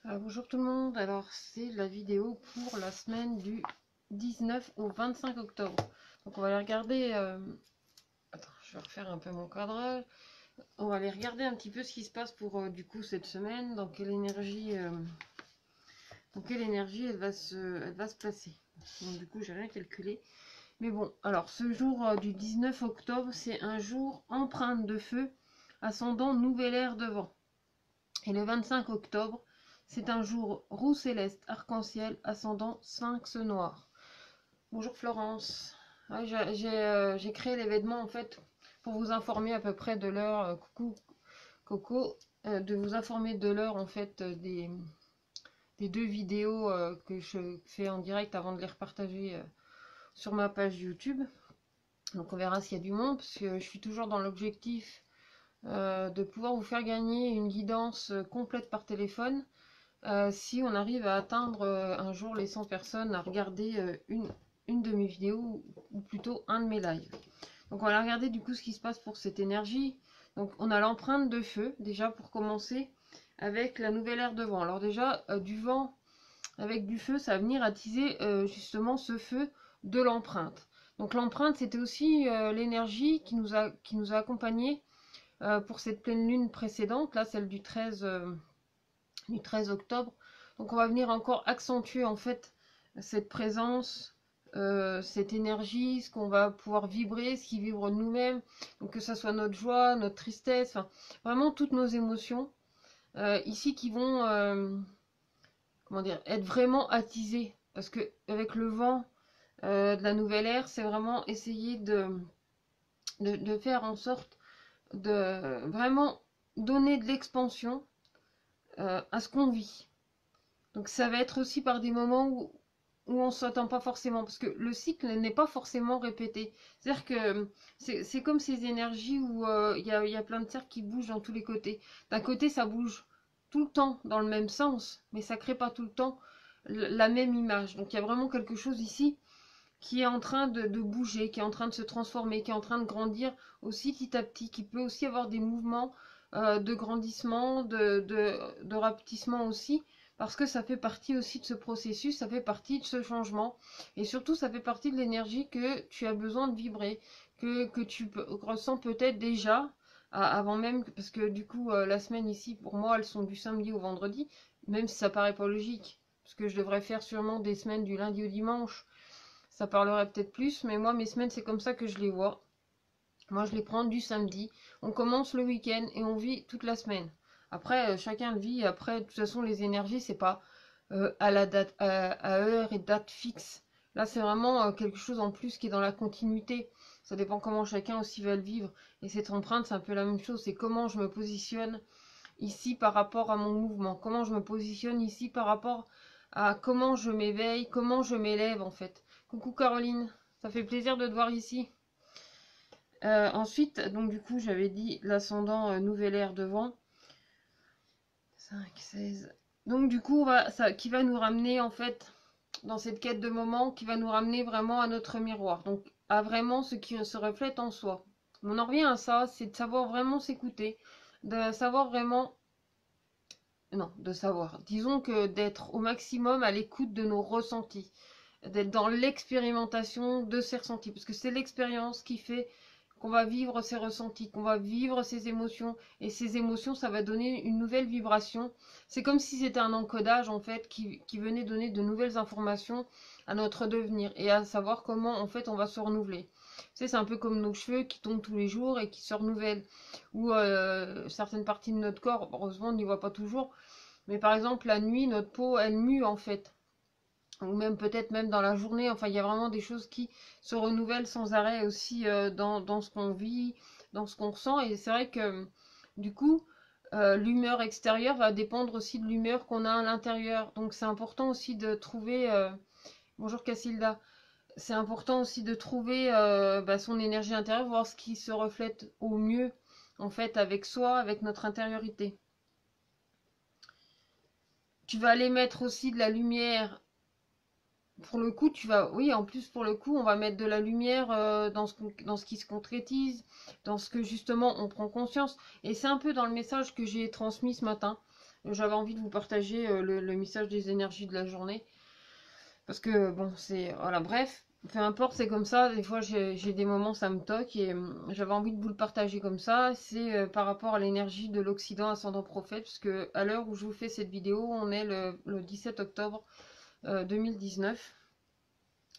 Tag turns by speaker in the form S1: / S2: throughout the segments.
S1: Bonjour tout le monde, alors c'est la vidéo pour la semaine du 19 au 25 octobre. Donc on va aller regarder, attends, je vais refaire un peu mon cadrage. On va aller regarder un petit peu ce qui se passe pour du coup cette semaine, dans quelle énergie elle va se placer. Donc du coup j'ai rien calculé. Mais bon, alors ce jour du 19 octobre, c'est un jour empreinte de feu, ascendant nouvelle ère de vent. Et le 25 octobre, c'est un jour roux céleste, arc-en-ciel, ascendant sphinx noir. Bonjour Florence. Ouais, j'ai créé l'événement en fait pour vous informer à peu près de l'heure. Coucou Coco, de vous informer de l'heure en fait des deux vidéos que je fais en direct avant de les repartager sur ma page YouTube. Donc on verra s'il y a du monde parce que je suis toujours dans l'objectif de pouvoir vous faire gagner une guidance complète par téléphone si on arrive à atteindre un jour les 100 personnes à regarder une de mes vidéos ou plutôt un de mes lives. Donc on va regarder du coup ce qui se passe pour cette énergie. Donc on a l'empreinte de feu déjà pour commencer avec la nouvelle ère de vent. Alors déjà du vent avec du feu, ça va venir attiser justement ce feu de l'empreinte. Donc l'empreinte c'était aussi l'énergie qui nous a accompagnés pour cette pleine lune précédente, là celle du 13 octobre. Donc on va venir encore accentuer en fait cette présence, cette énergie, ce qu'on va pouvoir vibrer, ce qui vibre de nous-mêmes. Donc que ça soit notre joie, notre tristesse, enfin, vraiment toutes nos émotions ici qui vont comment dire, être vraiment attisées. Parce que avec le vent de la nouvelle ère, c'est vraiment essayer de faire en sorte de vraiment donner de l'expansion à ce qu'on vit. Donc ça va être aussi par des moments où on ne s'attend pas forcément, parce que le cycle n'est pas forcément répété. C'est-à-dire que c'est comme ces énergies où y a plein de cercles qui bougent dans tous les côtés. D'un côté, ça bouge tout le temps dans le même sens, mais ça ne crée pas tout le temps la même image. Donc il y a vraiment quelque chose ici qui est en train de bouger, qui est en train de se transformer, qui est en train de grandir aussi petit à petit, qui peut aussi avoir des mouvements de grandissement, de rapetissement aussi, parce que ça fait partie aussi de ce processus, ça fait partie de ce changement, et surtout ça fait partie de l'énergie que tu as besoin de vibrer, que tu ressens peut-être déjà, avant même, parce que du coup la semaine ici, pour moi, elles sont du samedi au vendredi, même si ça paraît pas logique, parce que je devrais faire sûrement des semaines du lundi au dimanche, ça parlerait peut-être plus, mais moi, mes semaines, c'est comme ça que je les vois. Moi, je les prends du samedi. On commence le week-end et on vit toute la semaine. Après, chacun vit. Après, de toute façon, les énergies, c'est pas à la date, à heure et date fixe. Là, c'est vraiment quelque chose en plus qui est dans la continuité. Ça dépend comment chacun aussi va le vivre. Et cette empreinte, c'est un peu la même chose. C'est comment je me positionne ici par rapport à mon mouvement. Comment je me positionne ici par rapport à comment je m'éveille, comment je m'élève en fait. Coucou Caroline, ça fait plaisir de te voir ici. Ensuite, donc du coup, j'avais dit l'ascendant nouvelle ère de vent. 5, 16. Donc du coup, qui va nous ramener en fait dans cette quête de moment, qui va nous ramener vraiment à notre miroir. Donc à vraiment ce qui se reflète en soi. On en revient à ça, c'est de savoir vraiment s'écouter, de savoir vraiment non, de savoir. Disons que d'être au maximum à l'écoute de nos ressentis, d'être dans l'expérimentation de ces ressentis, parce que c'est l'expérience qui fait qu'on va vivre ces ressentis, qu'on va vivre ces émotions, et ces émotions, ça va donner une nouvelle vibration. C'est comme si c'était un encodage, en fait, qui venait donner de nouvelles informations à notre devenir, et à savoir comment, en fait, on va se renouveler. Tu sais, c'est un peu comme nos cheveux qui tombent tous les jours et qui se renouvellent, ou certaines parties de notre corps, heureusement, on n'y voit pas toujours, mais par exemple, la nuit, notre peau, elle mue, en fait, ou même peut-être même dans la journée. Enfin, il y a vraiment des choses qui se renouvellent sans arrêt aussi dans ce qu'on vit, dans ce qu'on ressent. Et c'est vrai que du coup, l'humeur extérieure va dépendre aussi de l'humeur qu'on a à l'intérieur. Donc c'est important aussi de trouver... Bonjour Cassilda. C'est important aussi de trouver son énergie intérieure, voir ce qui se reflète au mieux en fait avec soi, avec notre intériorité. Tu vas aller mettre aussi de la lumière. Pour le coup, oui, en plus, pour le coup, on va mettre de la lumière dans ce qui se concrétise, dans ce que justement on prend conscience. Et c'est un peu dans le message que j'ai transmis ce matin. j'avais envie de vous partager le message des énergies de la journée. Parce que, bon, c'est... Voilà, bref. Peu importe, c'est comme ça. Des fois, j'ai des moments, ça me toque. Et j'avais envie de vous le partager comme ça. C'est par rapport à l'énergie de l'Occident ascendant prophète. Parce que à l'heure où je vous fais cette vidéo, on est le 17 octobre 2019.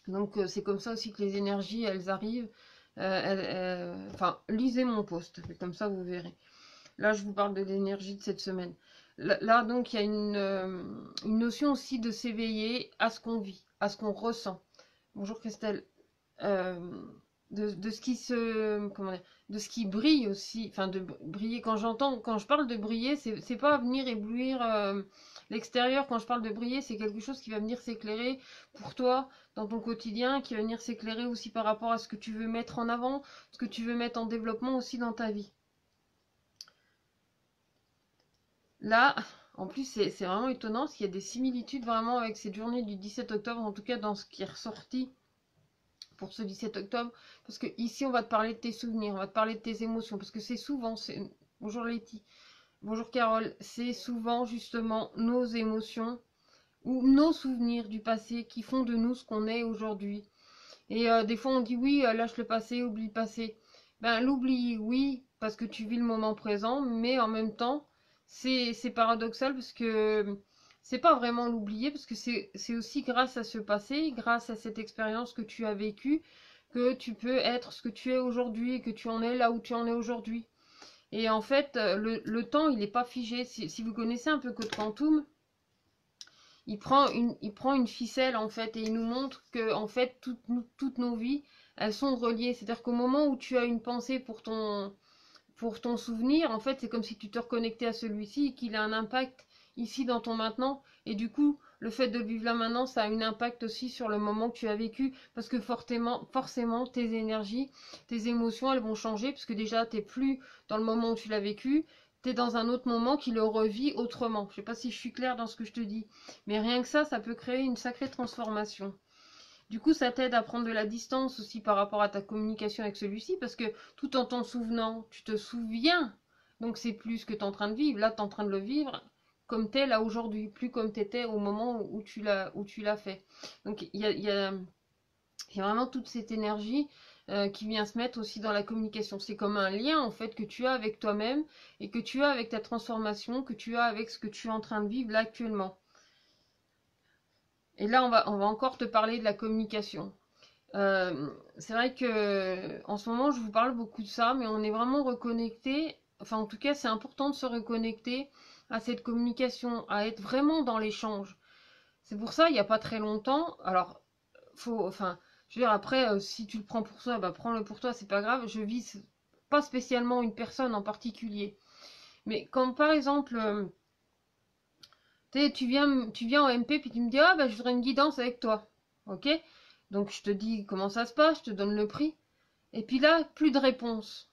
S1: Donc, c'est comme ça aussi que les énergies, elles arrivent. Enfin, lisez mon post. Comme ça, vous verrez. Là, je vous parle de l'énergie de cette semaine. Là, donc, il y a une notion aussi de s'éveiller à ce qu'on vit, à ce qu'on ressent. Bonjour Christelle. Euh, de ce qui se, comment dire, de ce qui brille aussi. Enfin, de briller. Quand je parle de briller, c'est pas venir éblouir l'extérieur. Quand je parle de briller, c'est quelque chose qui va venir s'éclairer pour toi dans ton quotidien, qui va venir s'éclairer aussi par rapport à ce que tu veux mettre en avant, ce que tu veux mettre en développement aussi dans ta vie. Là, en plus, c'est vraiment étonnant parce qu'il y a des similitudes vraiment avec cette journée du 17 octobre, en tout cas dans ce qui est ressorti pour ce 17 octobre. Parce que ici, on va te parler de tes souvenirs, on va te parler de tes émotions. Parce que c'est souvent, bonjour Letty, bonjour Carole, c'est souvent justement nos émotions ou nos souvenirs du passé qui font de nous ce qu'on est aujourd'hui. Et des fois, on dit oui, lâche le passé, oublie le passé. Ben, l'oubli, oui, parce que tu vis le moment présent, mais en même temps, c'est paradoxal parce que c'est pas vraiment l'oublier, parce que c'est aussi grâce à ce passé, grâce à cette expérience que tu as vécue, que tu peux être ce que tu es aujourd'hui et que tu en es là où tu en es aujourd'hui. Et en fait, le temps, il n'est pas figé. Si vous connaissez un peu Code Quantum, il prend une ficelle en fait et il nous montre que en fait toutes nos vies elles sont reliées. C'est-à-dire qu'au moment où tu as une pensée pour ton souvenir, en fait c'est comme si tu te reconnectais à celui-ci et qu'il a un impact ici dans ton maintenant. Et du coup, le fait de le vivre là maintenant, ça a un impact aussi sur le moment que tu as vécu parce que forcément tes énergies, tes émotions, elles vont changer parce que déjà t'es plus dans le moment où tu l'as vécu. T'es dans un autre moment qui le revit autrement. Je sais pas si je suis claire dans ce que je te dis. Mais rien que ça peut créer une sacrée transformation. Du coup, ça t'aide à prendre de la distance aussi par rapport à ta communication avec celui-ci, parce que tout en t'en souvenant, tu te souviens. Donc c'est plus ce que tu es en train de vivre. Là, tu es en train de le vivre comme tu es là aujourd'hui, plus comme tu étais au moment où tu l'as fait. Donc il y a vraiment toute cette énergie qui vient se mettre aussi dans la communication. C'est comme un lien en fait que tu as avec toi-même et que tu as avec ta transformation, que tu as avec ce que tu es en train de vivre là actuellement. Et là, on va encore te parler de la communication. C'est vrai que en ce moment, je vous parle beaucoup de ça, mais on est vraiment reconnecté. Enfin, en tout cas, c'est important de se reconnecter à cette communication, à être vraiment dans l'échange. C'est pour ça, il n'y a pas très longtemps. Alors, enfin, je veux dire, après, si tu le prends pour toi, bah, prends-le pour toi, c'est pas grave. Je vise pas spécialement une personne en particulier. Mais comme par exemple, tu viens au MP puis tu me dis ah bah je voudrais une guidance avec toi. Ok? Donc je te dis comment ça se passe, je te donne le prix. Et puis là, plus de réponse.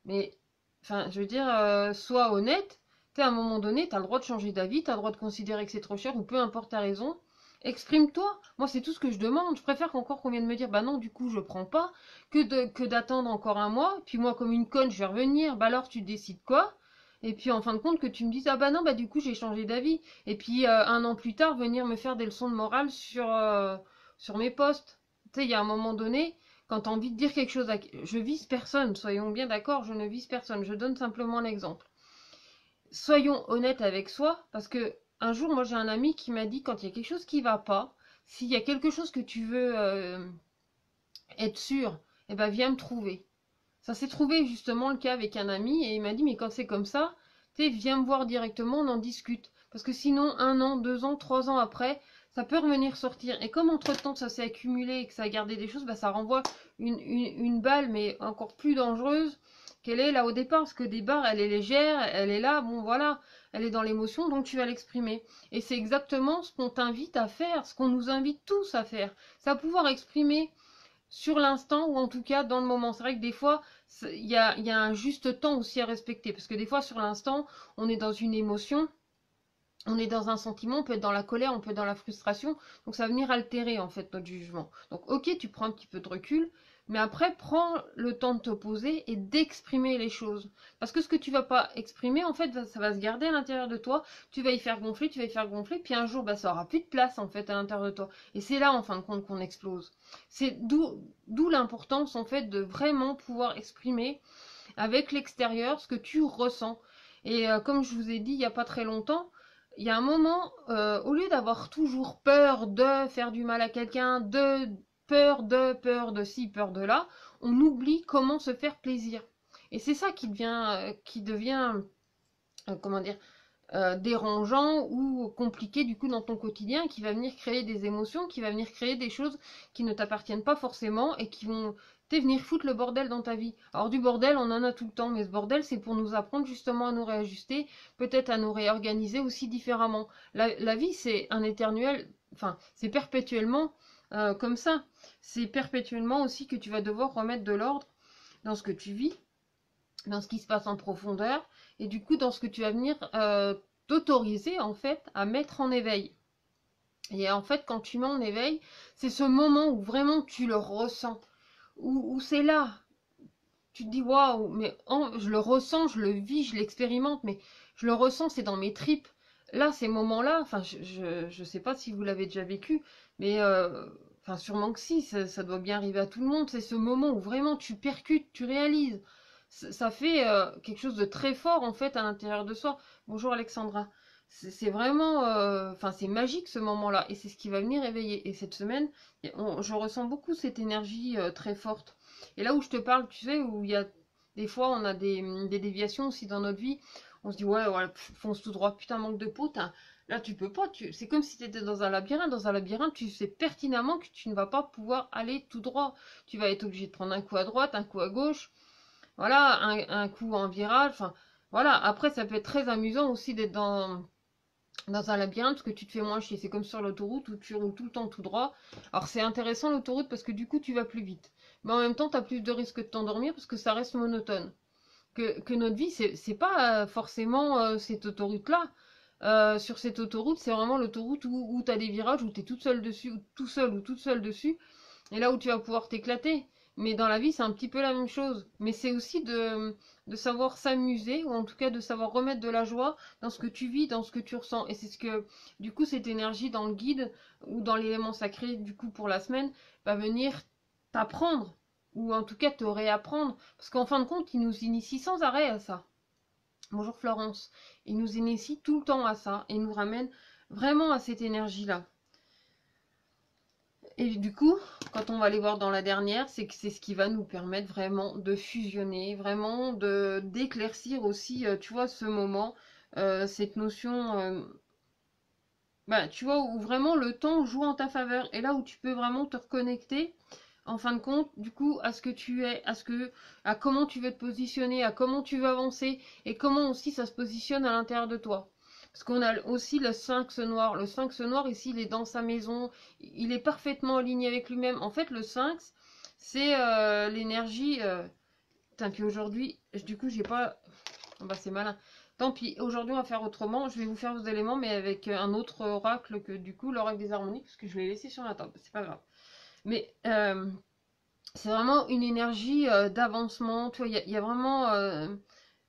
S1: Mais, enfin, je veux dire, sois honnête. À un moment donné, tu as le droit de changer d'avis, tu as le droit de considérer que c'est trop cher ou peu importe ta raison. Exprime-toi. Moi, c'est tout ce que je demande. Je préfère qu'encore qu'on vienne me dire, bah non, du coup, je prends pas, que d'attendre encore un mois. Puis moi, comme une conne, je vais revenir. Bah alors, tu décides quoi? Et puis, en fin de compte, que tu me dises, ah bah non, bah du coup, j'ai changé d'avis. Et puis, un an plus tard, venir me faire des leçons de morale sur mes posts. Tu sais, il y a un moment donné, quand tu as envie de dire quelque chose, je vise personne, soyons bien d'accord, je ne vise personne, je donne simplement l'exemple. Soyons honnêtes avec soi, parce que un jour, moi j'ai un ami qui m'a dit quand il y a quelque chose qui va pas, s'il y a quelque chose que tu veux être sûr, eh ben viens me trouver. Ça s'est trouvé justement le cas avec un ami et il m'a dit mais quand c'est comme ça, tu sais, viens me voir directement, on en discute. Parce que sinon, 1 an, 2 ans, 3 ans après, ça peut revenir sortir. Et comme entre-temps ça s'est accumulé et que ça a gardé des choses, bah, ça renvoie une balle, mais encore plus dangereuse qu'elle est là au départ. Parce que des barres, elle est légère, elle est là, bon voilà, elle est dans l'émotion, donc tu vas l'exprimer. Et c'est exactement ce qu'on t'invite à faire, ce qu'on nous invite tous à faire. C'est à pouvoir exprimer sur l'instant ou en tout cas dans le moment. C'est vrai que des fois, il y a un juste temps aussi à respecter. Parce que des fois, sur l'instant, on est dans une émotion, on est dans un sentiment, on peut être dans la colère, on peut être dans la frustration. Donc ça va venir altérer en fait notre jugement. Donc ok, tu prends un petit peu de recul, Mais après, prends le temps de te poser et d'exprimer les choses. Parce que ce que tu vas pas exprimer, en fait, ça va se garder à l'intérieur de toi. Tu vas y faire gonfler, tu vas y faire gonfler, puis un jour, bah, ça aura plus de place, en fait, à l'intérieur de toi. Et c'est là, en fin de compte, qu'on explose. C'est d'où l'importance, en fait, de vraiment pouvoir exprimer avec l'extérieur ce que tu ressens. Et comme je vous ai dit il n'y a pas très longtemps, il y a un moment, au lieu d'avoir toujours peur de faire du mal à quelqu'un, peur de ci, peur de là, on oublie comment se faire plaisir. Et c'est ça qui devient comment dire, dérangeant ou compliqué du coup dans ton quotidien, qui va venir créer des émotions, qui va venir créer des choses qui ne t'appartiennent pas forcément et qui vont venir foutre le bordel dans ta vie. Alors du bordel, on en a tout le temps, mais ce bordel, c'est pour nous apprendre justement à nous réajuster, peut-être à nous réorganiser aussi différemment. La vie, c'est un éternel, enfin, c'est perpétuellement comme ça. C'est perpétuellement aussi que tu vas devoir remettre de l'ordre dans ce que tu vis, dans ce qui se passe en profondeur, et du coup dans ce que tu vas venir t'autoriser en fait à mettre en éveil. Et en fait quand tu mets en éveil, c'est ce moment où vraiment tu le ressens, où c'est là, tu te dis waouh, mais je le ressens, je le vis, je l'expérimente, mais je le ressens, c'est dans mes tripes. Là, ces moments-là, enfin je sais pas si vous l'avez déjà vécu, mais enfin sûrement que si, ça doit bien arriver à tout le monde, c'est ce moment où vraiment tu percutes, tu réalises. Ça fait quelque chose de très fort en fait à l'intérieur de soi. Bonjour Alexandra. C'est vraiment, enfin c'est magique ce moment-là et c'est ce qui va venir éveiller. Et cette semaine, je ressens beaucoup cette énergie très forte. Et là où je te parle, tu sais, où il y a des fois on a des déviations aussi dans notre vie, on se dit ouais, ouais, fonce tout droit, putain manque de peau, là tu peux pas, c'est comme si tu étais dans un labyrinthe. Dans un labyrinthe, tu sais pertinemment que tu ne vas pas pouvoir aller tout droit. Tu vas être obligé de prendre un coup à droite, un coup à gauche. Voilà, un coup en virage. Enfin, voilà. Après, ça peut être très amusant aussi d'être dans un labyrinthe parce que tu te fais moins chier. C'est comme sur l'autoroute où tu roules tout le temps tout droit. Alors, c'est intéressant l'autoroute parce que du coup, tu vas plus vite. Mais en même temps, tu as plus de risques de t'endormir parce que ça reste monotone. Que notre vie, c'est pas forcément cette autoroute-là. Sur cette autoroute, c'est vraiment l'autoroute où tu as des virages où tu es toute seule dessus, ou tout seul ou toute seule dessus. Et là où tu vas pouvoir t'éclater. Mais dans la vie, c'est un petit peu la même chose. Mais c'est aussi de savoir s'amuser, ou en tout cas de savoir remettre de la joie dans ce que tu vis, dans ce que tu ressens. Et c'est ce que, du coup, cette énergie dans le guide, ou dans l'élément sacré, du coup, pour la semaine, va venir t'apprendre, ou en tout cas te réapprendre. Parce qu'en fin de compte, il nous initie sans arrêt à ça. Bonjour Florence. Il nous initie tout le temps à ça, et nous ramène vraiment à cette énergie-là. Et du coup, quand on va aller voir dans la dernière, c'est que c'est ce qui va nous permettre vraiment de fusionner, vraiment d'éclaircir aussi, tu vois, ce moment, cette notion, bah, tu vois, où vraiment le temps joue en ta faveur. Et là où tu peux vraiment te reconnecter, en fin de compte, du coup, à ce que tu es, à comment tu veux te positionner, à comment tu veux avancer, et comment aussi ça se positionne à l'intérieur de toi. Parce qu'on a aussi le sphinx noir. Le sphinx noir, ici, il est dans sa maison. Il est parfaitement aligné avec lui-même. En fait, le sphinx, c'est l'énergie... Putain, puis aujourd'hui, du coup, j'ai pas... Oh, bah, c'est malin. Tant pis, aujourd'hui, on va faire autrement. Je vais vous faire vos éléments, mais avec un autre oracle que, du coup, l'oracle des harmonies, parce que je l'ai laissé sur la table. C'est pas grave. Mais c'est vraiment une énergie d'avancement. Tu vois, il y a vraiment...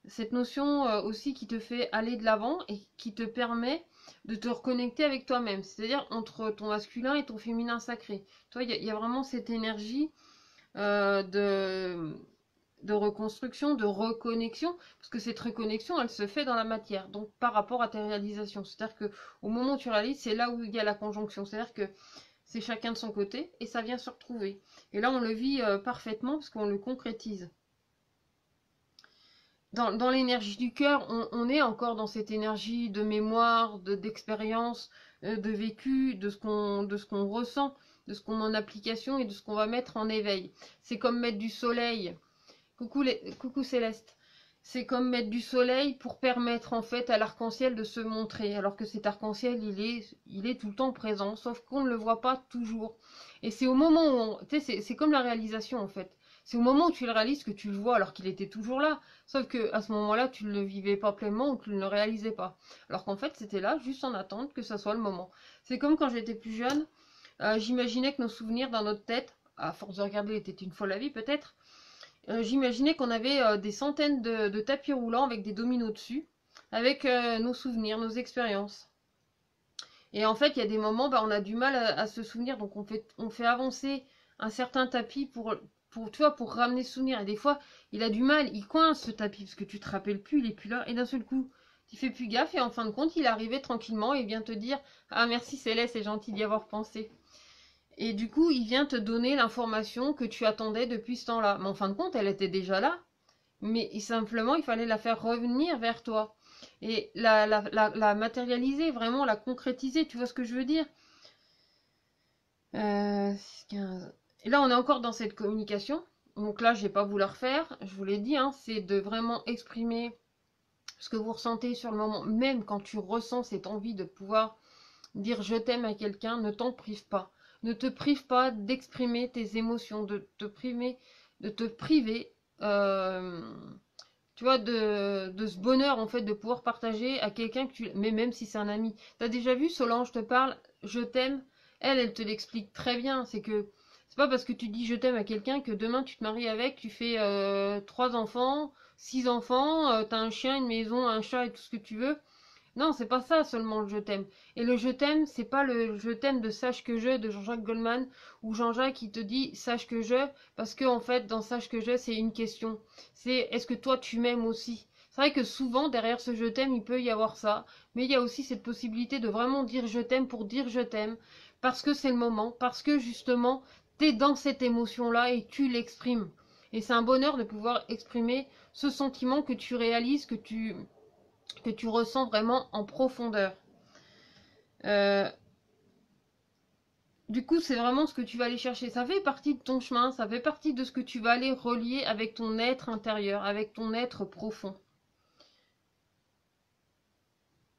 S1: cette notion aussi qui te fait aller de l'avant et qui te permet de te reconnecter avec toi-même, c'est-à-dire entre ton masculin et ton féminin sacré. Toi, il y a vraiment cette énergie de reconstruction, de reconnexion, parce que cette reconnexion, elle se fait dans la matière, donc par rapport à tes réalisations. C'est-à-dire que au moment où tu réalises, c'est là où il y a la conjonction. C'est-à-dire que c'est chacun de son côté et ça vient se retrouver. Et là, on le vit parfaitement parce qu'on le concrétise. Dans l'énergie du cœur, on est encore dans cette énergie de mémoire, d'expérience, de vécu, de ce qu'on ressent, de ce qu'on met en application et de ce qu'on va mettre en éveil. C'est comme mettre du soleil. Coucou Céleste. C'est comme mettre du soleil pour permettre en fait à l'arc-en-ciel de se montrer. Alors que cet arc-en-ciel, il est tout le temps présent, sauf qu'on ne le voit pas toujours. Et c'est au moment où, tu sais, c'est comme la réalisation en fait. C'est au moment où tu le réalises que tu le vois alors qu'il était toujours là. Sauf que à ce moment-là, tu ne le vivais pas pleinement ou tu ne le réalisais pas. Alors qu'en fait, c'était là juste en attente que ça soit le moment. C'est comme quand j'étais plus jeune, j'imaginais que nos souvenirs dans notre tête, à force de regarder était une folle la vie peut-être, j'imaginais qu'on avait des centaines de tapis roulants avec des dominos dessus, avec nos souvenirs, nos expériences. Et en fait, il y a des moments, bah, on a du mal à se souvenir, donc on fait avancer un certain tapis tu vois, pour ramener ce souvenir. Et des fois, il a du mal, il coince ce tapis, parce que tu te rappelles plus, il est plus là, et d'un seul coup, tu fais plus gaffe, et en fin de compte, il est arrivé tranquillement, et il vient te dire « Ah merci Céleste, c'est gentil d'y avoir pensé ». Et du coup, il vient te donner l'information que tu attendais depuis ce temps-là. Mais en fin de compte, elle était déjà là, mais simplement, il fallait la faire revenir vers toi. Et la matérialiser, vraiment la concrétiser, tu vois ce que je veux dire? 15. Et là, on est encore dans cette communication. Donc là, je vais pas vous la refaire. Je vous l'ai dit, hein, c'est de vraiment exprimer ce que vous ressentez sur le moment. Même quand tu ressens cette envie de pouvoir dire je t'aime à quelqu'un, ne t'en prive pas. Ne te prive pas d'exprimer tes émotions, de te priver, tu vois, de ce bonheur en fait de pouvoir partager à quelqu'un que tu... Mais même si c'est un ami. T'as déjà vu Solange te parle, je t'aime, elle te l'explique très bien. C'est pas parce que tu dis je t'aime à quelqu'un que demain tu te maries avec, tu fais 3 enfants, 6 enfants, t'as un chien, une maison, un chat et tout ce que tu veux. Non, c'est pas ça seulement le je t'aime. Et le je t'aime, c'est pas le je t'aime de Sache que je de Jean-Jacques Goldman où Jean-Jacques il te dit sache que je parce que en fait dans sache que je c'est une question. C'est est-ce que toi tu m'aimes aussi? C'est vrai que souvent derrière ce je t'aime il peut y avoir ça, mais il y a aussi cette possibilité de vraiment dire je t'aime pour dire je t'aime parce que c'est le moment, parce que justement t'es dans cette émotion là et tu l'exprimes. Et c'est un bonheur de pouvoir exprimer ce sentiment que tu réalises, que tu ressens vraiment en profondeur. Euh, du coup, c'est vraiment ce que tu vas aller chercher. Ça fait partie de ton chemin, ça fait partie de ce que tu vas aller relier avec ton être intérieur, avec ton être profond.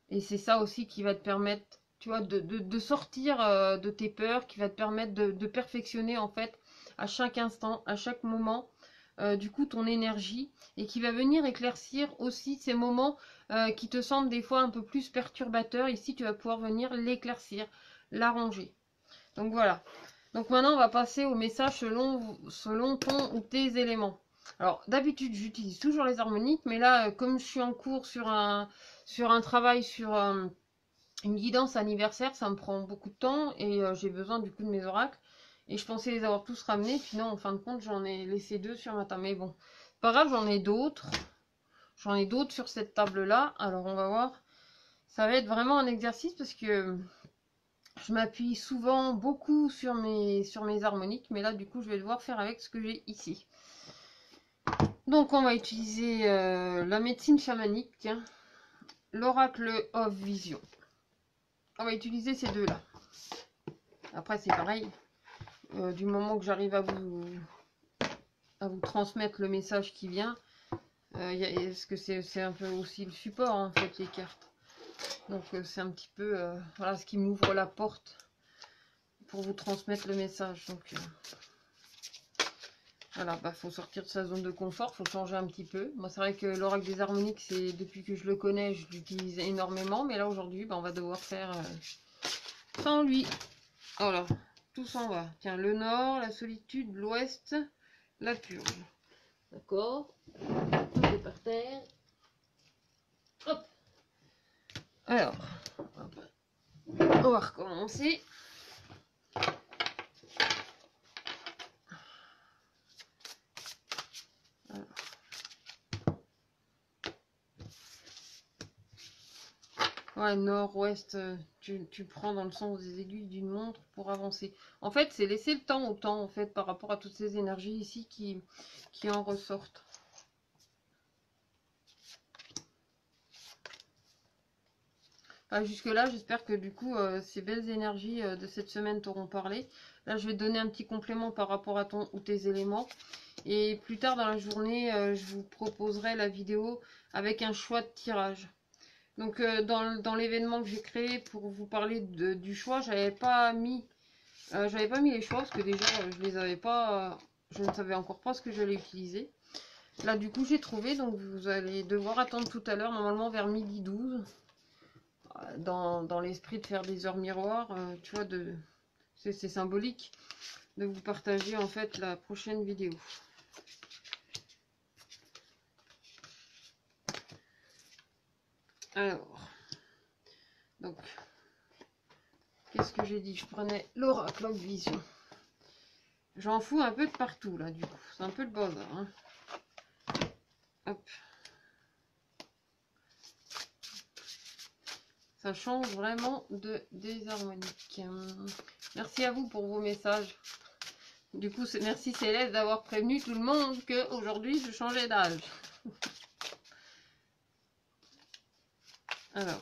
S1: Et c'est ça aussi qui va te permettre, tu vois, de sortir de tes peurs, qui va te permettre de perfectionner en fait à chaque instant, à chaque moment, du coup ton énergie et qui va venir éclaircir aussi ces moments qui te semblent des fois un peu plus perturbateurs. Ici, tu vas pouvoir venir l'éclaircir, l'arranger. Donc voilà. Donc maintenant, on va passer au message selon ton ou tes éléments. Alors d'habitude, j'utilise toujours les harmoniques, mais là, comme je suis en cours sur un travail, sur une guidance anniversaire, ça me prend beaucoup de temps et j'ai besoin du coup de mes oracles. Et je pensais les avoir tous ramenés, puis non, en fin de compte, j'en ai laissé 2 sur ma table. Mais bon, c'est pas grave, j'en ai d'autres. J'en ai d'autres sur cette table-là. Alors on va voir. Ça va être vraiment un exercice parce que je m'appuie souvent beaucoup sur mes harmoniques. Mais là, du coup, je vais devoir faire avec ce que j'ai ici. Donc on va utiliser la médecine chamanique, tiens, l'oracle of vision. On va utiliser ces deux-là. Après, c'est pareil. Du moment que j'arrive à vous transmettre le message qui vient, parce que c'est un peu aussi le support, en fait, les cartes. Donc, c'est un petit peu voilà, ce qui m'ouvre la porte pour vous transmettre le message. Donc, voilà, bah, faut sortir de sa zone de confort, faut changer un petit peu. Moi, c'est vrai que l'oracle des harmoniques, c'est depuis que je le connais, je l'utilise énormément. Mais là, aujourd'hui, bah, on va devoir faire sans lui. Voilà, tout s'en va. Tiens, le nord, la solitude, l'ouest, la purge. D'accord. Tout est par terre. Hop. Alors, hop. On va recommencer. Alors. Ouais, nord-ouest, tu prends dans le sens des aiguilles d'une montre pour avancer. En fait, c'est laisser le temps au temps, en fait, par rapport à toutes ces énergies ici qui en ressortent. Jusque-là, j'espère que du coup, ces belles énergies de cette semaine t'auront parlé. Là, je vais te donner un petit complément par rapport à ton ou tes éléments. Et plus tard dans la journée, je vous proposerai la vidéo avec un choix de tirage. Donc, dans l'événement que j'ai créé pour vous parler du choix, j'avais pas mis les choix parce que déjà, je les avais pas, je ne savais encore pas ce que j'allais utiliser. Là, du coup, j'ai trouvé, donc vous allez devoir attendre tout à l'heure, normalement vers 12h. Dans l'esprit de faire des heures miroirs, tu vois, c'est symbolique de vous partager en fait la prochaine vidéo. Alors, donc, qu'est-ce que j'ai dit? Je prenais l'oracle vision. J'en fous un peu de partout là, du coup. C'est un peu le bazar. Hein. Hop. Ça change vraiment de désharmonique. Merci à vous pour vos messages. Du coup, merci Céleste d'avoir prévenu tout le monde qu'aujourd'hui je changeais d'âge. Alors.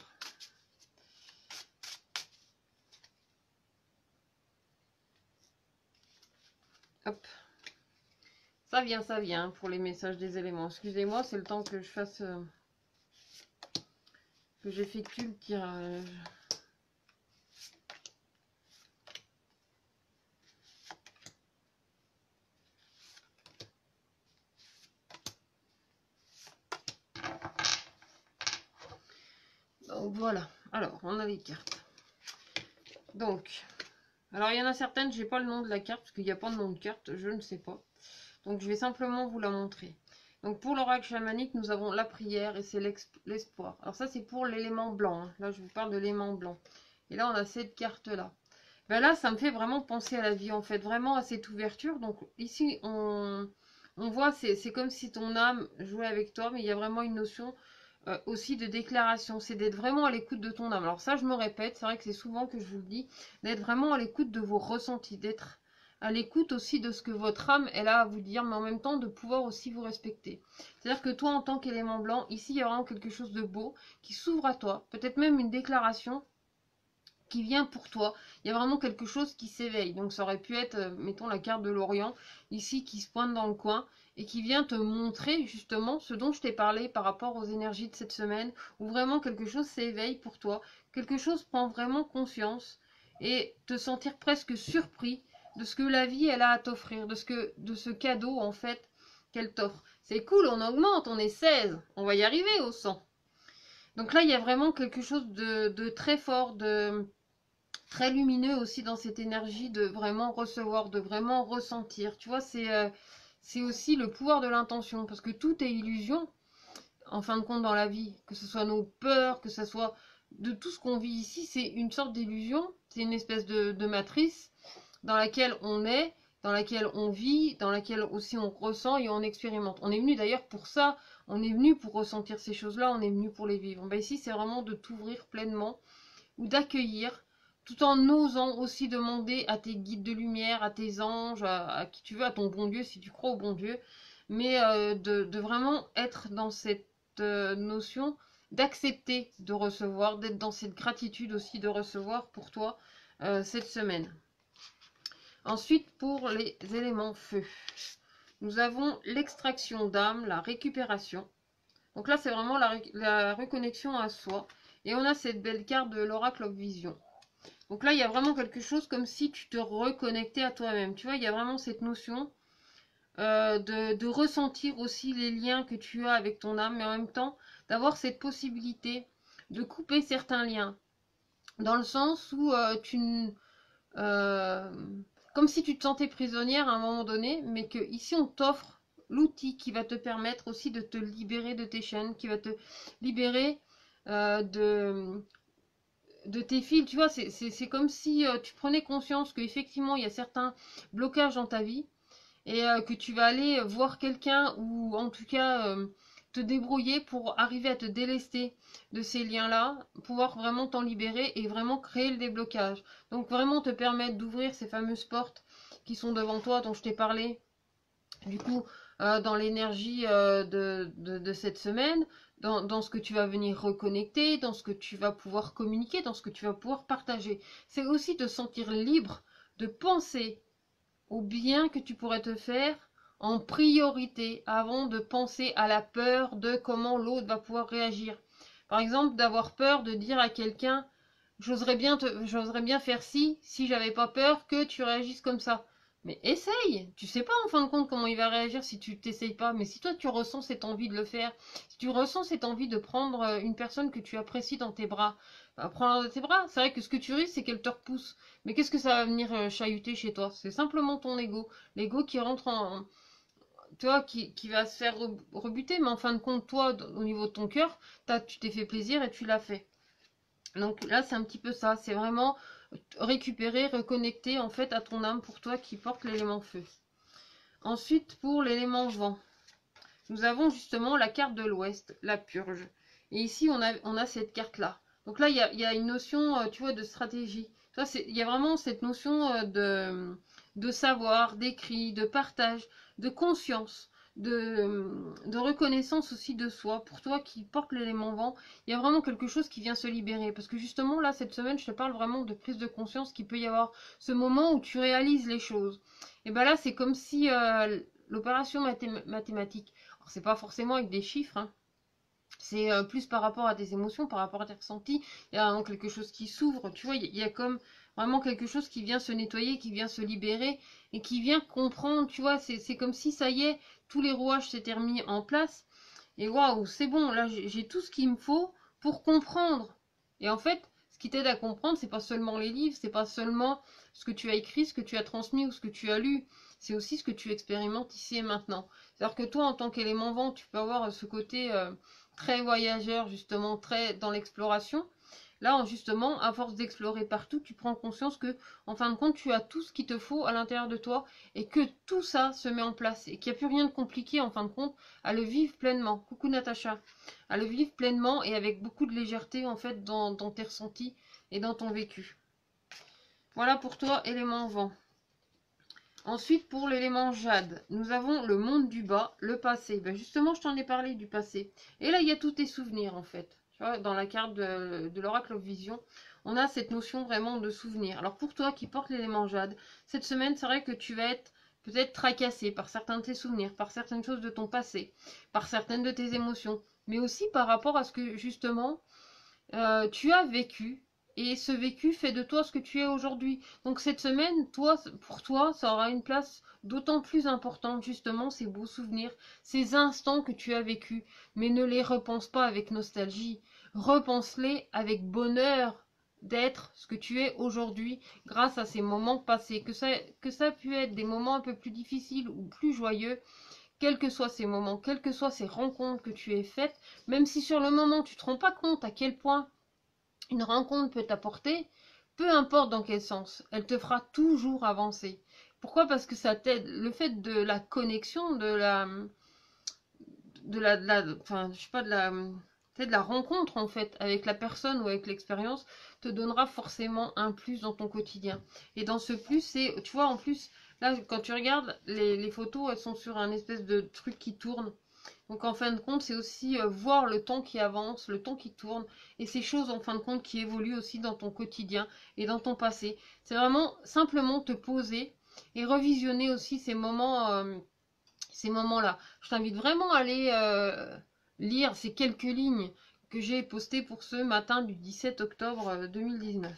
S1: Hop. Ça vient pour les messages des éléments. Excusez-moi, c'est le temps que je fasse... que j'effectue le tirage. Donc voilà. Alors, on a les cartes. Donc, alors il y en a certaines, j'ai pas le nom de la carte, parce qu'il n'y a pas de nom de carte, je ne sais pas. Donc je vais simplement vous la montrer. Donc pour l'oracle chamanique, nous avons la prière et c'est l'espoir. Alors ça c'est pour l'élément blanc. Hein. Là je vous parle de l'élément blanc. Et là on a cette carte-là. Ben là ça me fait vraiment penser à la vie en fait, vraiment à cette ouverture. Donc ici on voit, c'est comme si ton âme jouait avec toi, mais il y a vraiment une notion aussi de déclaration. C'est d'être vraiment à l'écoute de ton âme. Alors ça je me répète, c'est vrai que c'est souvent que je vous le dis, d'être vraiment à l'écoute de vos ressentis, d'être à l'écoute aussi de ce que votre âme elle a à vous dire, mais en même temps de pouvoir aussi vous respecter. C'est-à-dire que toi en tant qu'élément blanc, ici il y a vraiment quelque chose de beau qui s'ouvre à toi, peut-être même une déclaration qui vient pour toi. Il y a vraiment quelque chose qui s'éveille. Donc ça aurait pu être, mettons la carte de l'Orient, ici qui se pointe dans le coin et qui vient te montrer justement ce dont je t'ai parlé par rapport aux énergies de cette semaine, où vraiment quelque chose s'éveille pour toi, quelque chose prend vraiment conscience et te sentir presque surpris de ce que la vie elle a à t'offrir, de ce cadeau en fait qu'elle t'offre. C'est cool, on augmente, on est 16, on va y arriver au 100. Donc là il y a vraiment quelque chose de très fort, de très lumineux aussi dans cette énergie de vraiment recevoir, de vraiment ressentir. Tu vois, c'est aussi le pouvoir de l'intention, parce que tout est illusion en fin de compte dans la vie, que ce soit nos peurs, que ce soit de tout ce qu'on vit ici, c'est une sorte d'illusion, c'est une espèce de matrice dans laquelle on est, dans laquelle on vit, dans laquelle aussi on ressent et on expérimente. On est venu d'ailleurs pour ça, on est venu pour ressentir ces choses-là, on est venu pour les vivre. Ben ici, c'est vraiment de t'ouvrir pleinement ou d'accueillir, tout en osant aussi demander à tes guides de lumière, à tes anges, à qui tu veux, à ton bon Dieu si tu crois au bon Dieu, mais de vraiment être dans cette notion d'accepter de recevoir, d'être dans cette gratitude aussi de recevoir pour toi cette semaine. Ensuite, pour les éléments feu, nous avons l'extraction d'âme, la récupération. Donc là, c'est vraiment la reconnexion à soi. Et on a cette belle carte de l'Oracle of Vision. Donc là, il y a vraiment quelque chose comme si tu te reconnectais à toi-même. Tu vois, il y a vraiment cette notion de ressentir aussi les liens que tu as avec ton âme, mais en même temps, d'avoir cette possibilité de couper certains liens. Dans le sens où comme si tu te sentais prisonnière à un moment donné, mais que ici on t'offre l'outil qui va te permettre aussi de te libérer de tes chaînes, qui va te libérer de tes fils. Tu vois, c'est comme si tu prenais conscience qu'effectivement il y a certains blocages dans ta vie et que tu vas aller voir quelqu'un ou en tout cas te débrouiller pour arriver à te délester de ces liens-là, pouvoir vraiment t'en libérer et vraiment créer le déblocage. Donc vraiment te permettre d'ouvrir ces fameuses portes qui sont devant toi, dont je t'ai parlé, du coup, dans l'énergie de cette semaine, dans ce que tu vas venir reconnecter, dans ce que tu vas pouvoir communiquer, dans ce que tu vas pouvoir partager. C'est aussi te sentir libre de penser au bien que tu pourrais te faire en priorité avant de penser à la peur de comment l'autre va pouvoir réagir. Par exemple, d'avoir peur de dire à quelqu'un j'oserais bien faire si j'avais pas peur que tu réagisses comme ça. Mais essaye! Tu sais pas en fin de compte comment il va réagir si tu t'essayes pas. Mais si toi tu ressens cette envie de le faire, si tu ressens cette envie de prendre une personne que tu apprécies dans tes bras, bah, prends-la dans tes bras. C'est vrai que ce que tu risques, c'est qu'elle te repousse. Mais qu'est-ce que ça va venir chahuter chez toi? C'est simplement ton ego. L'ego qui rentre en, toi qui va se faire rebuter, mais en fin de compte, toi, au niveau de ton cœur, tu t'es fait plaisir et tu l'as fait. Donc là, c'est un petit peu ça. C'est vraiment récupérer, reconnecter en fait à ton âme pour toi qui porte l'élément feu. Ensuite, pour l'élément vent, nous avons justement la carte de l'ouest, la purge. Et ici, on a cette carte-là. Donc là, il y a une notion, tu vois, de stratégie. Il y a vraiment cette notion de savoir, d'écrit, de partage, de conscience, de reconnaissance aussi de soi. Pour toi qui porte l'élément vent, il y a vraiment quelque chose qui vient se libérer. Parce que justement, là, cette semaine, je te parle vraiment de prise de conscience qu'il peut y avoir ce moment où tu réalises les choses. Et bien là, c'est comme si l'opération mathématique, alors c'est pas forcément avec des chiffres, hein, c'est plus par rapport à tes émotions, par rapport à tes ressentis. Il y a vraiment quelque chose qui s'ouvre, tu vois, il y a comme vraiment quelque chose qui vient se nettoyer, qui vient se libérer et qui vient comprendre, tu vois, c'est comme si ça y est, tous les rouages s'étaient remis en place. Et waouh, c'est bon, là j'ai tout ce qu'il me faut pour comprendre. Et en fait, ce qui t'aide à comprendre, c'est pas seulement les livres, c'est pas seulement ce que tu as écrit, ce que tu as transmis ou ce que tu as lu, c'est aussi ce que tu expérimentes ici et maintenant. C'est-à-dire que toi, en tant qu'élément vent, tu peux avoir ce côté très voyageur, justement, très dans l'exploration. Là, justement, à force d'explorer partout, tu prends conscience que, en fin de compte, tu as tout ce qu'il te faut à l'intérieur de toi et que tout ça se met en place et qu'il n'y a plus rien de compliqué, en fin de compte, à le vivre pleinement. Coucou Natacha. À le vivre pleinement et avec beaucoup de légèreté, en fait, dans tes ressentis et dans ton vécu. Voilà pour toi, élément vent. Ensuite, pour l'élément jade, nous avons le monde du bas, le passé. Ben justement, je t'en ai parlé du passé. Et là, il y a tous tes souvenirs, en fait. Tu vois, dans la carte de l'oracle of vision, on a cette notion vraiment de souvenir. Alors, pour toi qui porte l'élément jade, cette semaine, c'est vrai que tu vas être peut-être tracassé par certains de tes souvenirs, par certaines choses de ton passé, par certaines de tes émotions, mais aussi par rapport à ce que, justement, tu as vécu et ce vécu fait de toi ce que tu es aujourd'hui. Donc cette semaine, toi, pour toi, ça aura une place d'autant plus importante, justement, ces beaux souvenirs, ces instants que tu as vécus. Mais ne les repense pas avec nostalgie, repense-les avec bonheur d'être ce que tu es aujourd'hui grâce à ces moments passés. Que ça a pu être des moments un peu plus difficiles ou plus joyeux, quels que soient ces moments, quelles que soient ces rencontres que tu aies faites, même si sur le moment tu ne te rends pas compte à quel point une rencontre peut t'apporter, peu importe dans quel sens, elle te fera toujours avancer. Pourquoi? Parce que ça t'aide, le fait de la connexion, enfin, je sais pas, de la rencontre en fait avec la personne ou avec l'expérience te donnera forcément un plus dans ton quotidien. Et dans ce plus, c'est, tu vois, en plus, là, quand tu regardes les photos, elles sont sur un espèce de truc qui tourne. Donc en fin de compte, c'est aussi voir le temps qui avance, le temps qui tourne, et ces choses en fin de compte qui évoluent aussi dans ton quotidien et dans ton passé. C'est vraiment simplement te poser et revisionner aussi ces moments-là. Je t'invite vraiment à aller lire ces quelques lignes que j'ai postées pour ce matin du 17 octobre 2019.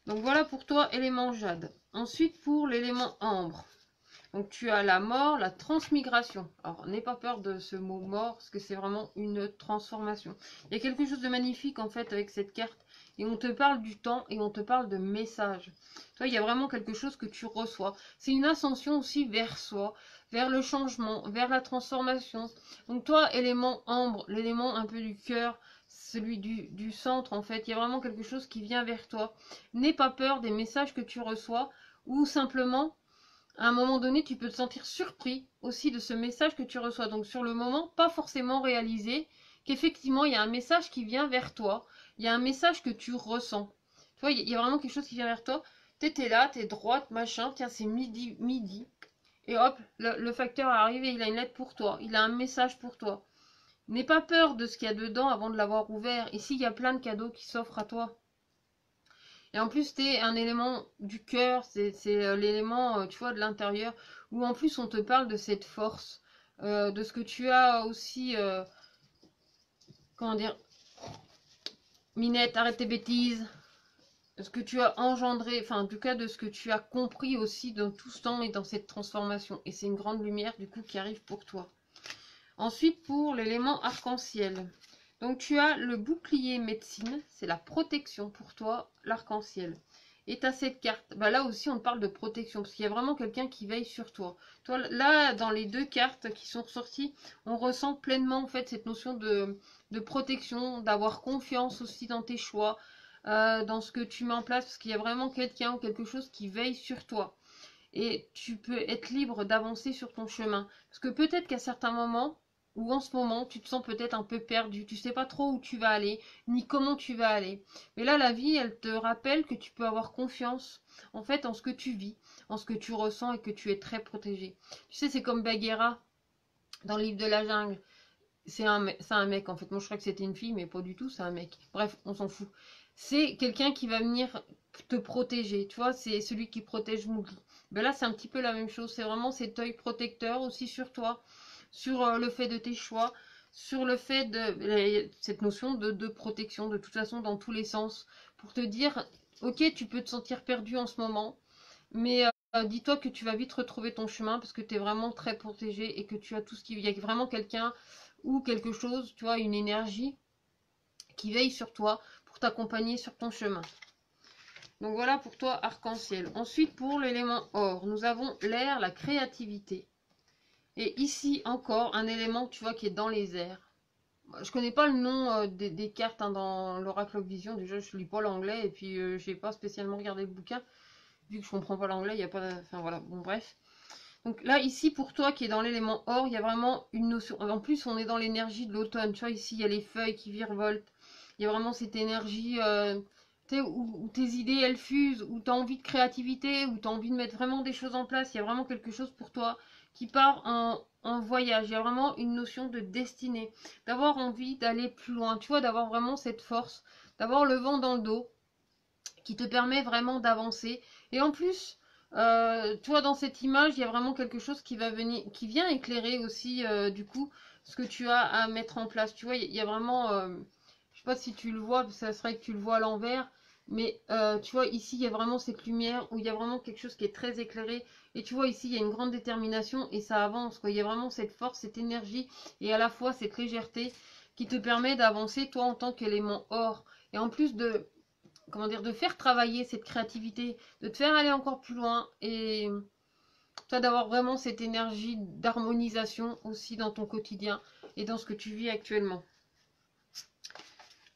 S1: Donc voilà pour toi, élément jade. Ensuite, pour l'élément ambre. Donc tu as la mort, la transmigration. Alors n'aie pas peur de ce mot mort, parce que c'est vraiment une transformation. Il y a quelque chose de magnifique en fait avec cette carte. Et on te parle du temps et on te parle de messages. Toi, il y a vraiment quelque chose que tu reçois. C'est une ascension aussi vers soi, vers le changement, vers la transformation. Donc toi, élément ambre, l'élément un peu du cœur, celui du centre en fait, il y a vraiment quelque chose qui vient vers toi. N'aie pas peur des messages que tu reçois ou simplement à un moment donné, tu peux te sentir surpris aussi de ce message que tu reçois. Donc sur le moment, pas forcément réaliser qu'effectivement, il y a un message qui vient vers toi. Il y a un message que tu ressens. Tu vois, il y a vraiment quelque chose qui vient vers toi. T'es là, t'es droite, machin. Tiens, c'est midi. Et hop, le facteur est arrivé, il a une lettre pour toi. Il a un message pour toi. N'aie pas peur de ce qu'il y a dedans avant de l'avoir ouvert. Ici, il y a plein de cadeaux qui s'offrent à toi. Et en plus, t'es un élément du cœur, c'est l'élément, tu vois, de l'intérieur, où en plus on te parle de cette force, de ce que tu as aussi, comment dire, Minette, arrête tes bêtises, ce que tu as engendré, enfin en tout cas de ce que tu as compris aussi dans tout ce temps et dans cette transformation. Et c'est une grande lumière du coup qui arrive pour toi. Ensuite, pour l'élément arc-en-ciel. Donc tu as le bouclier médecine, c'est la protection pour toi, l'arc-en-ciel. Et tu as cette carte, bah là aussi on parle de protection, parce qu'il y a vraiment quelqu'un qui veille sur toi. Toi, là, dans les deux cartes qui sont ressorties, on ressent pleinement en fait cette notion de protection, d'avoir confiance aussi dans tes choix, dans ce que tu mets en place, parce qu'il y a vraiment quelqu'un ou quelque chose qui veille sur toi. Et tu peux être libre d'avancer sur ton chemin. Parce que peut-être qu'à certains moments, ou en ce moment, tu te sens peut-être un peu perdu, tu sais pas trop où tu vas aller, ni comment tu vas aller. Mais là, la vie, elle te rappelle que tu peux avoir confiance, en fait, en ce que tu vis, en ce que tu ressens et que tu es très protégé. Tu sais, c'est comme Bagheera dans le livre de la jungle. C'est un mec, en fait. Moi, je crois que c'était une fille, mais pas du tout, c'est un mec. Bref, on s'en fout. C'est quelqu'un qui va venir te protéger, tu vois, c'est celui qui protège Mowgli. Ben là, c'est un petit peu la même chose. C'est vraiment cet œil protecteur aussi sur toi, sur le fait de tes choix, sur le fait de cette notion de protection, de toute façon, dans tous les sens, pour te dire, ok, tu peux te sentir perdu en ce moment, mais dis-toi que tu vas vite retrouver ton chemin parce que tu es vraiment très protégé et que tu as tout ce qu'il y a vraiment quelqu'un ou quelque chose, tu vois, une énergie qui veille sur toi pour t'accompagner sur ton chemin. Donc voilà pour toi, arc-en-ciel. Ensuite, pour l'élément or, nous avons l'air, la créativité. Et ici, encore, un élément, tu vois, qui est dans les airs. Je connais pas le nom des cartes hein, dans l'Oracle of Vision. Déjà, je lis pas l'anglais et puis je n'ai pas spécialement regardé le bouquin. Vu que je comprends pas l'anglais, il n'y a pas... Enfin voilà, bon bref. Donc là, ici, pour toi qui est dans l'élément or, il y a vraiment une notion... En plus, on est dans l'énergie de l'automne. Tu vois, ici, il y a les feuilles qui virevoltent. Il y a vraiment cette énergie où tes idées, elles fusent, où tu as envie de créativité, où tu as envie de mettre vraiment des choses en place. Il y a vraiment quelque chose pour toi qui part en voyage. Il y a vraiment une notion de destinée, d'avoir envie d'aller plus loin. Tu vois, d'avoir vraiment cette force, d'avoir le vent dans le dos qui te permet vraiment d'avancer. Et en plus, toi, dans cette image, il y a vraiment quelque chose qui va venir, qui vient éclairer aussi, du coup, ce que tu as à mettre en place. Tu vois, il y a vraiment, je sais pas si tu le vois, ça serait que tu le vois à l'envers, mais tu vois, ici, il y a vraiment cette lumière où il y a vraiment quelque chose qui est très éclairé. Et tu vois, ici, il y a une grande détermination et ça avance, quoi. Il y a vraiment cette force, cette énergie et à la fois cette légèreté qui te permet d'avancer, toi, en tant qu'élément or. Et en plus de, comment dire, de faire travailler cette créativité, de te faire aller encore plus loin et toi d'avoir vraiment cette énergie d'harmonisation aussi dans ton quotidien et dans ce que tu vis actuellement.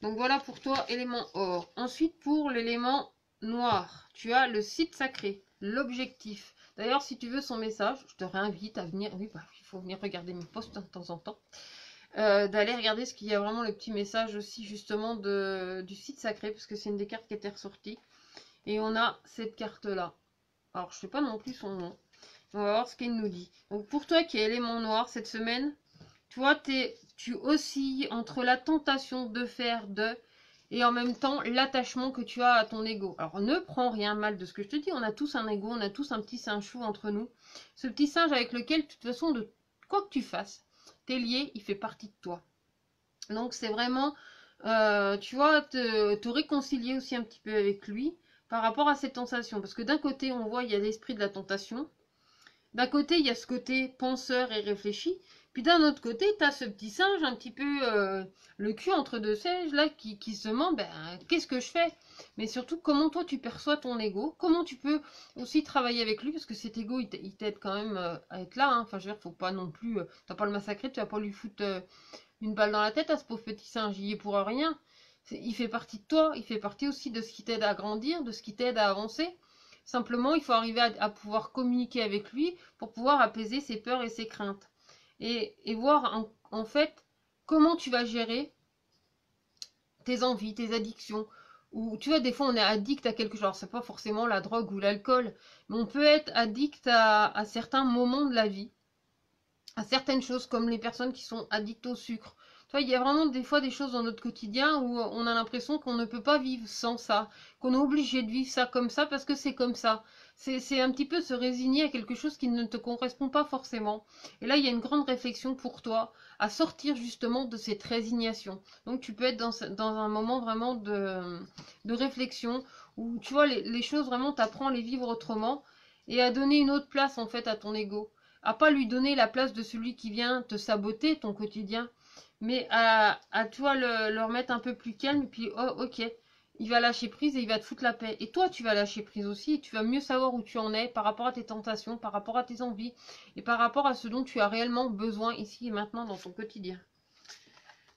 S1: Donc voilà pour toi, élément or. Ensuite, pour l'élément noir, tu as le site sacré, l'objectif. D'ailleurs, si tu veux son message, je te réinvite à venir. Oui, bah, il faut venir regarder mes posts de temps en temps. D'aller regarder ce qu'il y a vraiment le petit message aussi justement du site sacré, parce que c'est une des cartes qui était ressortie. Et on a cette carte-là. Alors, je ne sais pas non plus son nom. On va voir ce qu'elle nous dit. Donc, pour toi qui es élément noir cette semaine, tu vois, tu oscilles entre la tentation de faire et en même temps l'attachement que tu as à ton ego. Alors, ne prends rien mal de ce que je te dis. On a tous un ego, on a tous un petit singe chou entre nous. Ce petit singe avec lequel, de toute façon, de quoi que tu fasses, t'es lié, il fait partie de toi. Donc, c'est vraiment, tu vois, te réconcilier aussi un petit peu avec lui par rapport à cette tentation. Parce que d'un côté, on voit, il y a l'esprit de la tentation. D'un côté, il y a ce côté penseur et réfléchi. Puis d'un autre côté, tu as ce petit singe un petit peu le cul entre deux sièges là qui se demande ben, qu'est-ce que je fais? Mais surtout, comment toi tu perçois ton ego? Comment tu peux aussi travailler avec lui? Parce que cet ego, il t'aide quand même à être là. Hein. Enfin, je veux dire, faut pas non plus. Tu vas pas le massacrer, tu vas pas lui foutre une balle dans la tête à ce pauvre petit singe. Il y est pour rien. Il fait partie de toi, il fait partie aussi de ce qui t'aide à grandir, de ce qui t'aide à avancer. Simplement, il faut arriver à pouvoir communiquer avec lui pour pouvoir apaiser ses peurs et ses craintes. Et voir en fait comment tu vas gérer tes envies, tes addictions. Ou tu vois, des fois on est addict à quelque chose. Alors, c'est pas forcément la drogue ou l'alcool, mais on peut être addict à certains moments de la vie, à certaines choses comme les personnes qui sont addictes au sucre. Tu vois, il y a vraiment des fois des choses dans notre quotidien où on a l'impression qu'on ne peut pas vivre sans ça, qu'on est obligé de vivre ça comme ça parce que c'est comme ça. C'est un petit peu se résigner à quelque chose qui ne te correspond pas forcément. Et là, il y a une grande réflexion pour toi à sortir justement de cette résignation. Donc tu peux être dans un moment vraiment de réflexion où tu vois, les choses vraiment, t'apprends à les vivre autrement et à donner une autre place en fait à ton ego. À pas lui donner la place de celui qui vient te saboter ton quotidien, mais à toi le remettre un peu plus calme et puis oh ok, il va lâcher prise et il va te foutre la paix. Et toi tu vas lâcher prise aussi et tu vas mieux savoir où tu en es par rapport à tes tentations, par rapport à tes envies et par rapport à ce dont tu as réellement besoin ici et maintenant dans ton quotidien.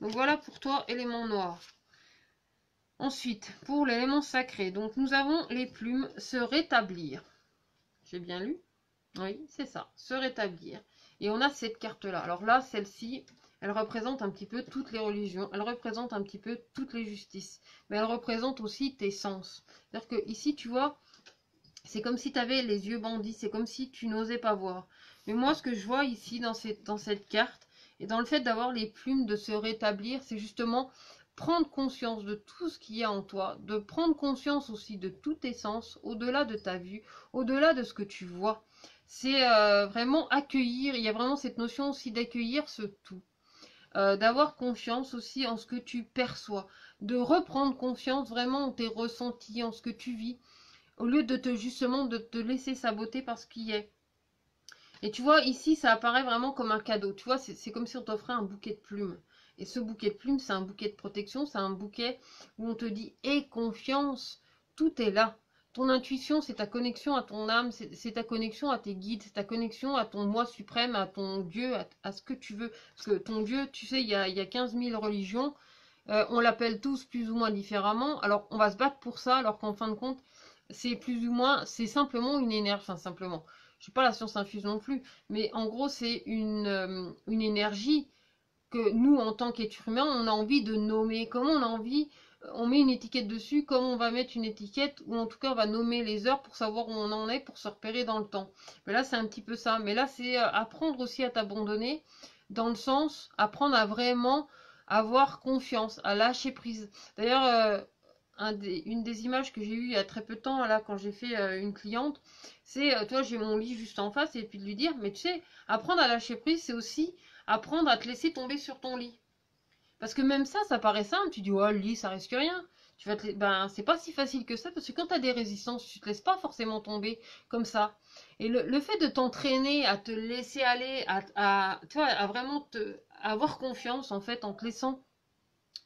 S1: Donc voilà pour toi, élément noir. Ensuite, pour l'élément sacré, donc nous avons les plumes, se rétablir. J'ai bien lu? Oui, c'est ça, se rétablir. Et on a cette carte-là. Alors là, celle-ci, elle représente un petit peu toutes les religions, elle représente un petit peu toutes les justices, mais elle représente aussi tes sens. C'est-à-dire que ici, tu vois, c'est comme si tu avais les yeux bandits, c'est comme si tu n'osais pas voir. Mais moi, ce que je vois ici dans cette carte, et dans le fait d'avoir les plumes, de se rétablir, c'est justement prendre conscience de tout ce qu'il y a en toi, de prendre conscience aussi de tous tes sens, au-delà de ta vue, au-delà de ce que tu vois. C'est vraiment accueillir, il y a vraiment cette notion aussi d'accueillir ce tout. D'avoir confiance aussi en ce que tu perçois, de reprendre confiance vraiment en tes ressentis, en ce que tu vis, au lieu de de te laisser saboter par ce qui est. Et tu vois, ici, ça apparaît vraiment comme un cadeau. Tu vois, c'est comme si on t'offrait un bouquet de plumes. Et ce bouquet de plumes, c'est un bouquet de protection, c'est un bouquet où on te dit « Aie confiance, tout est là ». Ton intuition, c'est ta connexion à ton âme, c'est ta connexion à tes guides, c'est ta connexion à ton moi suprême, à ton Dieu, à ce que tu veux. Parce que ton Dieu, tu sais, il y a 15 000 religions, on l'appelle tous plus ou moins différemment. Alors, on va se battre pour ça, alors qu'en fin de compte, c'est plus ou moins, c'est simplement une énergie, enfin simplement, je suis pas la science infuse non plus, mais en gros c'est une énergie que nous en tant qu'être humain on a envie de nommer, comme on a envie, on met une étiquette dessus, comme on va mettre une étiquette, ou en tout cas on va nommer les heures pour savoir où on en est, pour se repérer dans le temps. Mais là c'est un petit peu ça, mais là c'est apprendre aussi à t'abandonner, dans le sens, apprendre à vraiment avoir confiance, à lâcher prise. D'ailleurs, une des images que j'ai eues il y a très peu de temps, là, quand j'ai fait une cliente, c'est, toi, j'ai mon lit juste en face, et puis de lui dire, mais tu sais, apprendre à lâcher prise, c'est aussi apprendre à te laisser tomber sur ton lit. Parce que même ça paraît simple, tu dis, oh, le lit, ça risque rien. Ben, c'est pas si facile que ça, parce que quand tu as des résistances, tu te laisses pas forcément tomber comme ça. Et le fait de t'entraîner à te laisser aller, tu vois, à vraiment avoir confiance, en fait, en te laissant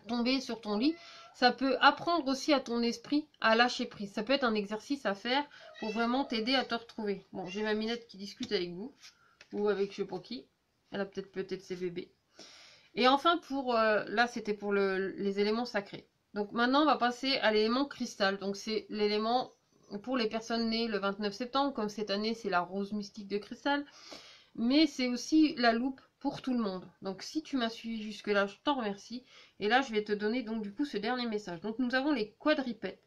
S1: tomber sur ton lit, ça peut apprendre aussi à ton esprit à lâcher prise. Ça peut être un exercice à faire pour vraiment t'aider à te retrouver. Bon, j'ai ma Minette qui discute avec vous, ou avec je sais pas qui. Elle a peut-être ses bébés. Et enfin, là, c'était pour les éléments sacrés. Donc maintenant, on va passer à l'élément cristal. Donc c'est l'élément pour les personnes nées le 29 septembre, comme cette année, c'est la rose mystique de cristal. Mais c'est aussi la loupe pour tout le monde. Donc si tu m'as suivi jusque-là, je t'en remercie. Et là, je vais te donner donc du coup ce dernier message. Donc nous avons les quadripèdes,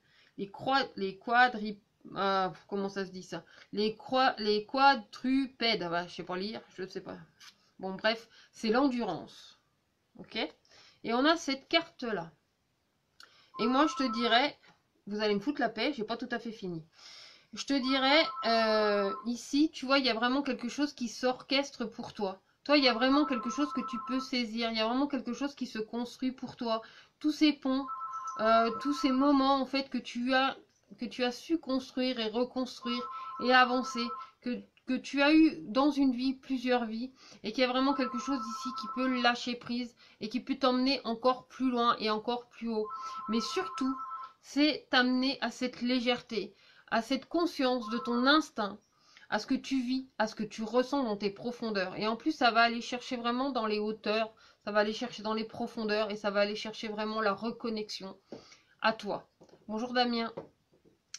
S1: comment ça se dit ça? Les quadrupèdes, ah bah, je sais pas lire, je sais pas. Bon bref, c'est l'endurance. Ok? Et on a cette carte-là. Et moi, je te dirais, vous allez me foutre la paix, j'ai pas tout à fait fini. Je te dirais, ici, tu vois, il y a vraiment quelque chose qui s'orchestre pour toi. Toi, il y a vraiment quelque chose que tu peux saisir. Il y a vraiment quelque chose qui se construit pour toi. Tous ces ponts, tous ces moments, en fait, que tu as su construire et reconstruire et avancer, que tu as eu dans une vie, plusieurs vies, et qu'il y a vraiment quelque chose ici qui peut lâcher prise et qui peut t'emmener encore plus loin et encore plus haut. Mais surtout, c'est t'amener à cette légèreté, à cette conscience de ton instinct, à ce que tu vis, à ce que tu ressens dans tes profondeurs. Et en plus, ça va aller chercher vraiment dans les hauteurs, ça va aller chercher dans les profondeurs et ça va aller chercher vraiment la reconnexion à toi. Bonjour Damien,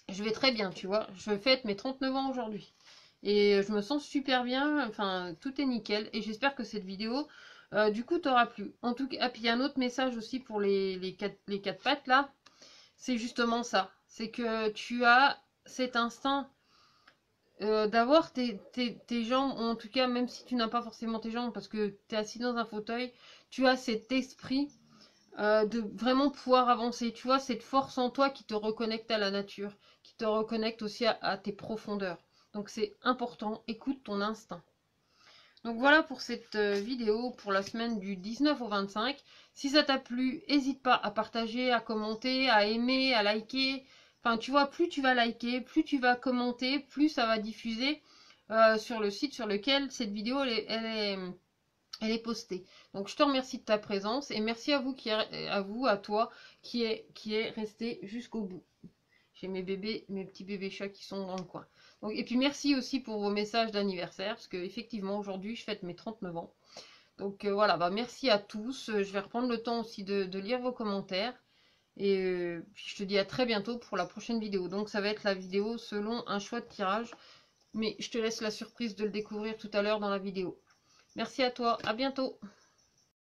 S1: je vais très bien, tu vois, je fête mes 39 ans aujourd'hui. Et je me sens super bien, enfin, tout est nickel. Et j'espère que cette vidéo, du coup, t'aura plu. En tout cas, puis il y a un autre message aussi pour les quatre pattes, là. C'est justement ça. C'est que tu as cet instinct d'avoir tes jambes, ou en tout cas, même si tu n'as pas forcément tes jambes, parce que tu es assis dans un fauteuil, tu as cet esprit de vraiment pouvoir avancer. Tu vois, cette force en toi qui te reconnecte à la nature, qui te reconnecte aussi à tes profondeurs. Donc c'est important, écoute ton instinct. Donc voilà pour cette vidéo pour la semaine du 19 au 25. Si ça t'a plu, n'hésite pas à partager, à commenter, à aimer, à liker. Enfin, tu vois, plus tu vas liker, plus tu vas commenter, plus ça va diffuser sur le site sur lequel cette vidéo elle est postée. Donc je te remercie de ta présence et merci à vous, à toi qui est resté jusqu'au bout. J'ai mes bébés, mes petits bébés chats qui sont dans le coin. Donc, et puis merci aussi pour vos messages d'anniversaire, parce que effectivement aujourd'hui je fête mes 39 ans. Donc voilà, bah, merci à tous. Je vais reprendre le temps aussi de lire vos commentaires. Et puis je te dis à très bientôt pour la prochaine vidéo. Donc ça va être la vidéo selon un choix de tirage. Mais je te laisse la surprise de le découvrir tout à l'heure dans la vidéo. Merci à toi, à bientôt.